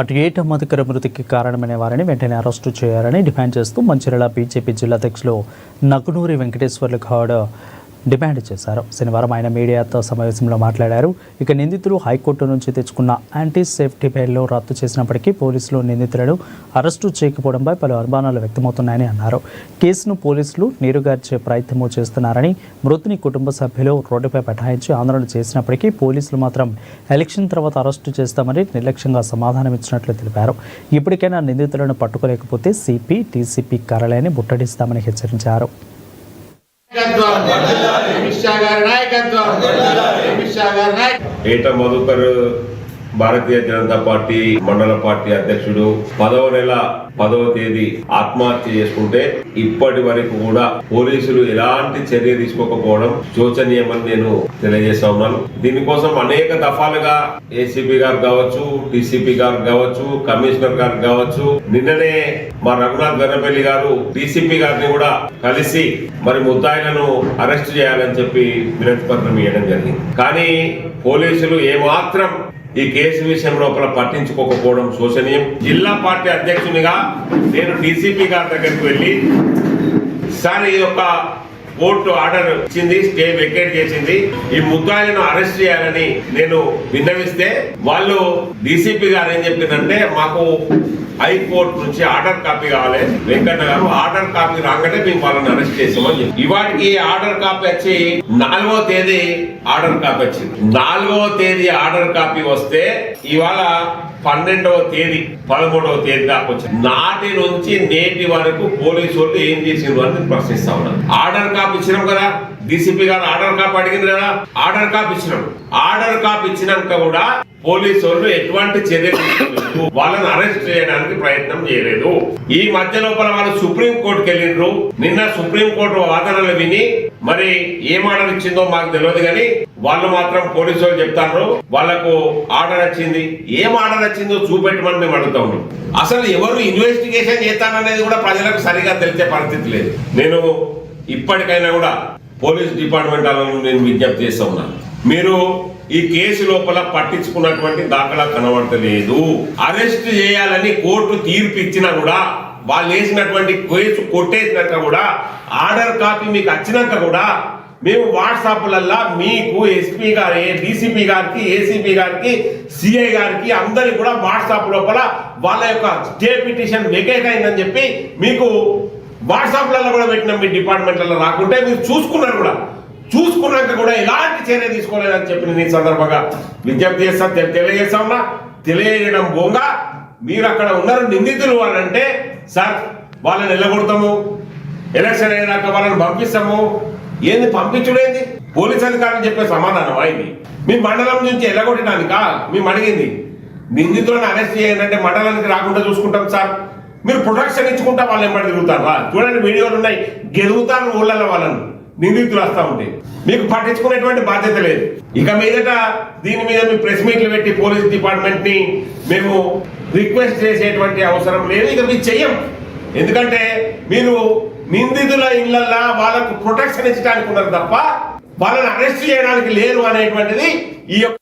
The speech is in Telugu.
అటు ఏట మధుకర మృతికి కారణమైన వారిని వెంటనే అరెస్టు చేయాలని డిమాండ్ చేస్తూ మంచిర్యాల బీజేపీ జిల్లా అధ్యక్షులు నకునూరి వెంకటేశ్వర్లు గౌడ్ డిమాండ్ చేశారు. శనివారం ఆయన మీడియాతో సమావేశంలో మాట్లాడారు. ఇక నిందితులు హైకోర్టు నుంచి తెచ్చుకున్న యాంటీ సేఫ్టీ బెయిల్లో రద్దు చేసినప్పటికీ పోలీసులు నిందితులను అరెస్టు చేయకపోవడంపై పలు అనుమానాలు వ్యక్తమవుతున్నాయని అన్నారు. కేసును పోలీసులు నీరుగార్చే ప్రయత్నమూ చేస్తున్నారని, మృతుని కుటుంబ సభ్యులు రోడ్డుపై బైఠాయించి ఆందోళన చేసినప్పటికీ పోలీసులు మాత్రం ఎలక్షన్ తర్వాత అరెస్టు చేస్తామని నిర్లక్ష్యంగా సమాధానమిచ్చినట్లు తెలిపారు. ఇప్పటికైనా నిందితులను పట్టుకోలేకపోతే సిపి, డీసీపీ కార్యాలయాన్ని ముట్టడిస్తామని హెచ్చరించారు. ఏట మధుకర్ భారతీయ జనతా పార్టీ మండల పార్టీ అధ్యక్షుడు 10వ నెల 10వ తేదీ ఆత్మహత్య చేసుకుంటే ఇప్పటి వరకు కూడా పోలీసులు ఎలాంటి చర్య తీసుకోకపోవడం శోచనీయమని నేను తెలియజేస్తా ఉన్నాను. దీనికోసం అనేక దఫాలుగా ఏసీపీ గారు కావచ్చు, డీసీపీ గారు కావచ్చు, కమిషనర్ గారు కావచ్చు, నిన్ననే మా రఘునాథ్ గన్నపల్లి గారు డీసీపీ గారిని కూడా కలిసి మరి ముద్దాయిలను అరెస్ట్ చేయాలని చెప్పి వినతి పత్రం ఇవ్వడం జరిగింది. కానీ పోలీసులు ఏమాత్రం ఈ కేసు విషయం లోపల పట్టించుకోకపోవడం శోచనీయం. జిల్లా పార్టీ అధ్యక్షునిగా నేను డీసీపీ గారి దగ్గరికి వెళ్ళి, సార్ ఈ యొక్క కోర్టు ఆర్డర్ ఇచ్చింది, స్టే వెకేట్ చేసింది, ఈ ముద్దాయిలను అరెస్ట్ చేయాలని నేను విన్నవిస్తే వాళ్ళు డీసీపీ గారు ఏం చెప్పిందంటే, మాకు హైకోర్టు నుంచి ఆర్డర్ కాపీ కావాలి, వెంకన్న గారు ఆర్డర్ కాపీ రాగానే మేము వాళ్ళని అరెస్ట్ చేసామని చెప్పి ఇవాటికి ఆర్డర్ కాపీ వచ్చి 4వ తేదీ ఆర్డర్ కాపీ వచ్చింది. 4వ తేదీ ఆర్డర్ కాపీ వస్తే ఇవాళ 12వ తేదీ 13వ తేదీ దాకా వచ్చింది. నాటి నుంచి నేటి వరకు పోలీసు వాళ్ళు ఏం చేసిండ్రు అని ప్రశ్నిస్తా ఉన్నారు. ఆర్డర్ కాపీ ఇచ్చినాం కదా, డీసీపీ గారు ఆర్డర్ కాపీ అడిగింది కదా, ఆర్డర్ కాపీ ఇచ్చినాం. ఆర్డర్ కాపీ ఇచ్చినాక కూడా పోలీసు వాళ్ళు ఎటువంటి చర్యలు తీసుకోలేదు, వాళ్ళని అరెస్ట్ చేయడానికి ప్రయత్నం చేయలేదు. ఈ మధ్య లోపల వాళ్ళు సుప్రీం కోర్టుకి వెళ్ళిండ్రు. నిన్న సుప్రీం కోర్టు వాదనలు విని మరి ఏం ఆర్డర్ ఇచ్చిందో మాకు తెలియదు, కానీ వాళ్ళు మాత్రం పోలీసు వాళ్ళు చెప్తారు వాళ్ళకు ఆర్డర్ వచ్చింది. ఏం ఆర్డర్ వచ్చిందో చూపెట్టమని మేము అడుగుతా ఉన్నాం. అసలు ఎవరు ఇన్వెస్టిగేషన్ చేస్తాననేది కూడా ప్రజలకు సరిగా తెలిసే పరిస్థితి లేదు. నేను ఇప్పటికైనా కూడా పోలీస్ డిపార్ట్మెంట్ వాళ్ళను నేను విజ్ఞప్తి చేస్తా ఉన్నాను, మీరు ఈ కేసు లోపల పట్టించుకున్నటువంటి దాఖలా కనబడతలేదు. అరెస్ట్ చేయాలని కోర్టు తీర్పు ఇచ్చినా కూడా, వాళ్ళు వేసినటువంటి కేసు కొట్టేసినాక కూడా, ఆర్డర్ కాపీ మీకు వచ్చినాక కూడా మేము వాట్సాప్లల్లా మీకు ఎస్పీ గారి, డీసీపీ గారికి, ఏసీపీ గారికి, సిఐ గారికి అందరికి కూడా వాట్సాప్ లోపల వాళ్ళ యొక్క స్టే పిటిషన్ వెకేట్ అయిందని చెప్పి మీకు వాట్సాప్లలో కూడా పెట్టినాం. మీ డిపార్ట్మెంట్లలో రాకుంటే మీరు చూసుకున్నారు కూడా, చూసుకున్నాక కూడా ఎలాంటి చర్య తీసుకోలేదని చెప్పి నేను ఈ సందర్భంగా విజ్ఞప్తి చేస్తా, తెలియజేస్తా ఉన్నా. తెలియజేయడం బోంగా మీరు అక్కడ ఉన్నారు నిందితులు అని అంటే, సార్ వాళ్ళని వెళ్ళగొడతాము, ఎలక్షన్ అయినాక వాళ్ళని పంపిస్తాము. ఏంది పంపించుడేంది? పోలీస్ అధికారులు చెప్పే సమాధానం అయింది. మీ మండలం నుంచి వెళ్ళగొట్టడానికా మేము అడిగింది? నిందితులను అరెస్ట్ చేయాలంటే మండలానికి రాకుండా చూసుకుంటాం సార్, మీరు ప్రొటెక్షన్ ఇచ్చుకుంటా వాళ్ళు ఎంబడి తిరుగుతారా? చూడండి, వీడియోలు ఉన్నాయి, గెలుగుతారు ఊళ్ళలో వాళ్ళను నిందితులు వస్తా ఉంటే. మీకు పట్టించుకునేటువంటి బాధ్యత లేదు. ఇక మీదట దీని మీద మీ ప్రెస్ మీట్లు పెట్టి పోలీస్ డిపార్ట్మెంట్ ని మేము రిక్వెస్ట్ చేసేటువంటి అవసరం లేదు. ఇక మీరు చెయ్యం, ఎందుకంటే మీరు నిందితుల ఇళ్లల్లో వాళ్ళకు ప్రొటెక్షన్ ఇచ్చడానికి ఉన్నారు తప్ప వాళ్ళని అరెస్ట్ చేయడానికి లేరు అనేటువంటిది ఈ యొక్క